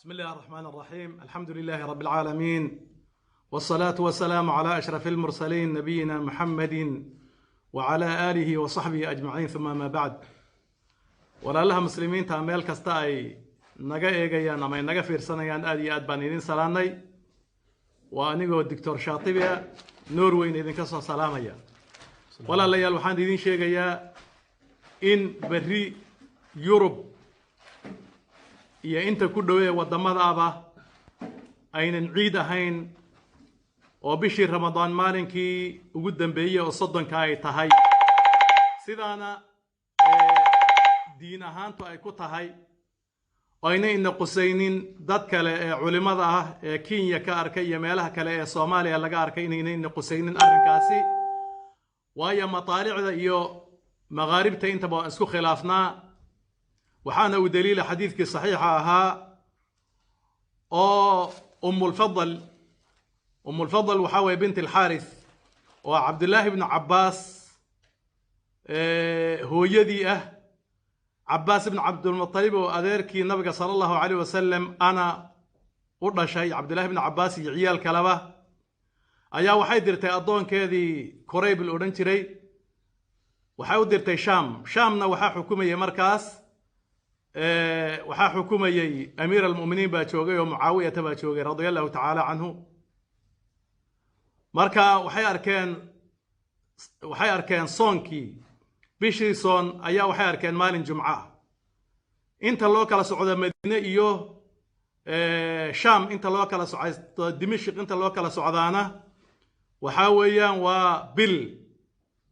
بسم الله الرحمن الرحيم. الحمد لله رب العالمين، والصلاة والسلام على أشرف المرسلين نبينا محمد وعلى آله وصحبه أجمعين، ثم ما بعد. walaalaha muslimiinta meel kasta ay naga eegayaan ama naga fiirsanayaan aad iyo aad baan idin salaanay. waa anigoo Dr. Shaatibi Norway idinka soo salaamaya. walaalayaal waxaan idin sheegayaa in berri Yurub iyo inta ku dhaweey wadamadaaba aynan ciid ahayn oo bishii Ramadaan maalinkii ugu dambeeyay oo 30 ay tahay, sidaana diin ahaantu ay ku tahay ayna in qusaynin dad kale ee culimada ah ee Kenya ka arkay iyo meelaha kale ee Soomaaliya laga arkay inayna in qusaynin arrinkaasi. waayo mataalicda iyo magharibta inta baa isku khilaafnaa. waxaana u daliil xadiidkii saxiixa ahaa oo أم الفضل وحاوي بنت الحارث وعبد الله بن عباس هو يدي عباس بن عبد المطلب وأذيركي النبي صلى الله عليه وسلم أنا قلنا شيء عبد الله بن عباس عيال كلبه أيا وحي درتي أضون كذي كريب الأورنتري وحاو درتي شامنا وحا حكومة مركز وحا حكومة أمير المؤمنين باتشوغي ومعاوية باتشوغي رضي الله تعالى عنه. marka waxay arkeen soonkii bishii soon ayaa waxay arkeen maalin jumca inta loo kala socdo Madiina iyo Sham inta loo kala socdo Dimashq inta loo kala socdaana waxa weeyaan waa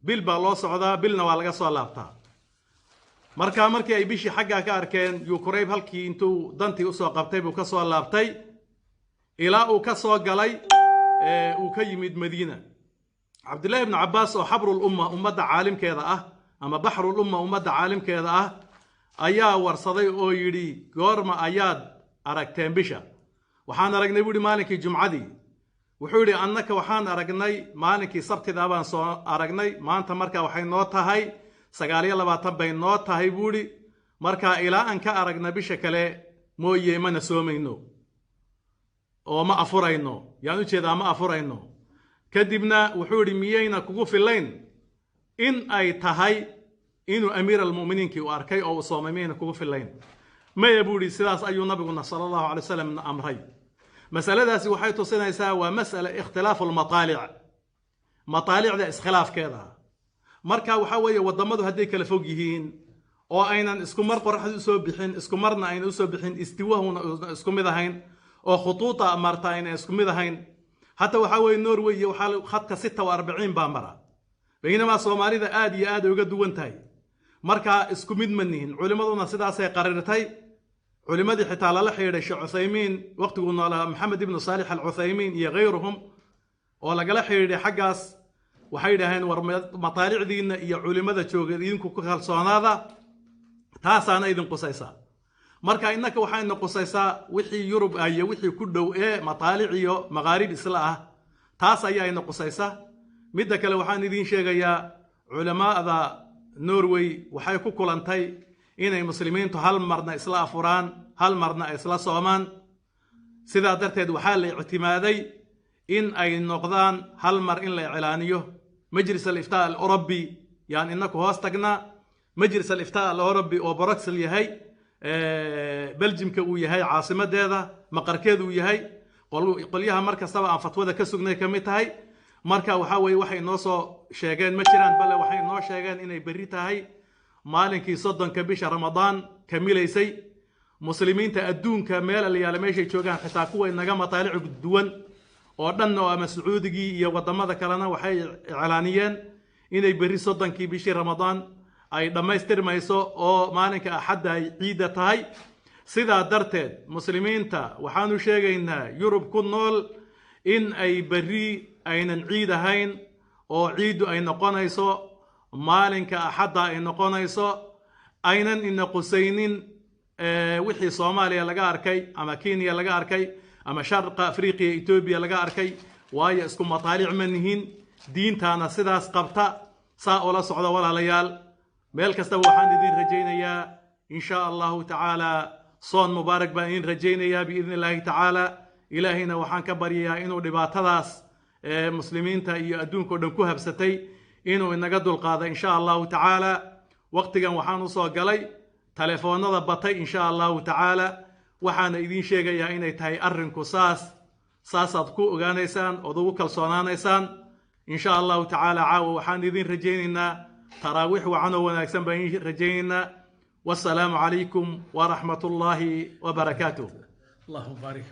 bil baa loo socdaa, bilna waa laga soo laabtaa. markii ay bishii xagga ka arkeen Yukrayb halkii intuu dantii u soo qabtay buu ka soo laabtay ilaa uu ka soo galay وكيمد مدينة. عبد الله بن عباس وحبر الأمة أمد عالم كذا أما بحر الأمة أمد عالم كذا أيا ورصدي أو يري قارما أياد أركتين بشا وحان أرقني بودي مالكي جمعدي وحوري أنك وحان أرقني مالكي سبت دابان صو أرقني ما أنت مركا وحين نوتها هاي سقالي الله باتبين نوتها هاي بودي مركا إلى أنك أرقنا بشكل مو يمن سومينو وما أفرينه يعني كذا ما أفرينه كدبنا وحوري ميينا كوف اللين إن أي تهاي إنه أمير المؤمنين كي وأركي أو صاممين كوف اللين ما يبوري سلاس أي نبي صلى الله عليه وسلم من أمري. مسألة ذا سوحي تصينا يساوى مسألة اختلاف مطالع ذا اسخلاف كذا مركا وحوي وضمدوا هديك لفوقيهين أو أين اسكمر قرح يسوبحين اسكمرنا أين يسوبحين استواه اسكمذهين oo khutuuta martayna isku mid ahayn. hatta waxa way Norway iyo khadka 46 baa mara baynama Soomaalida aad iyo aad uga duwan tahay. marka isku mid manihin culimaduna sidaas ay qarirtay. culimadii xitaa la xiriiray Sheikh Uthaymin waqtigu noolaa Maxamed ibn Salih al-Uthaymin iyo غيرهم oo lagala xiriiray xaggaas waxay yiraahdeen war mataalicdiina iyo culimada joogadiinku ku kalsoonaada taasaana idin qusaysa. marka innaka waxaan qusaysaa wixii Yurub ay wixii ku dhow mataalic iyo magharib isla taas ayaa in qusaysa. midda kale waxaan idin sheegayaa culimada Norway waxay ku kulantay inay muslimiintu hal marna isla afuraan hal marna isla soomaan. sidaa darteed waxaa la ictimaaday in ay noqdaan hal mar in la iclaaniyo majlis al-iftaa al-Urabi, yani innaka hoos tagna majlis al-iftaa al-Urabi oo Brussels yahay بلجيمka uu yahay caasimadeeda maqarkeedu uu yahay qolyaha markastaba aan fatwada ka sugnay kamid tahay. marka waxa way waxay noo soo sheegeen ma jiraan bal waxay noo sheegeen inay berri tahay maalinkii 30 bisha Ramadaan kamilaysay. muslimiinta adduunka meel la yaala meeshay joogaan xitaa kuwa inaga mataalic duwan oo dhan oo ama Sacuudigii iyo wadamada kalena waxay iclaaniyeen inay berri 30 bishii Ramadaan ay dhamaystirmayso oo maalinka axad ay ciida tahay. sidaa darteed muslimiinta waxaanu sheegaynaa Yurub ku nool in ay berri aynan ciid ahayn oo ciidu ay noqonayso maalinka axad ay noqonayso aynan in qusaynin wixii Soomaaliya laga arkay ama Kenya laga arkay ama Sharqa Afriqiya Ethiopia laga arkay. waayo isku mataalic manihin diintana sidaas qabta saa oo la socdo walaalayaal. meel kasta waxaan idin rajaynayaa in sha Allah ta'ala صون مبارك بان رجينا بإذن الله تعالى إلهنا وحان كبريا إنو دباتداس مسلمين تا iyo adduunka dhan ku habsatay inuu inaga dulqaado insha Allah ta'ala waqtigan waxaan u soo galay telefoonada batay insha Allah ta'ala waxaan idin sheegayaa inay tahay arrinku saasaad ku ogaanaysaan oo ugu kalsoonaanaysaan insha Allah ta'ala caawa waxaan idin rajaynaynaa taraawiix wacan oo wanaagsan baan rajaynaynaa wassalaamu calaykum wa rahmatullahi wa barakaatuh. Allahu barik.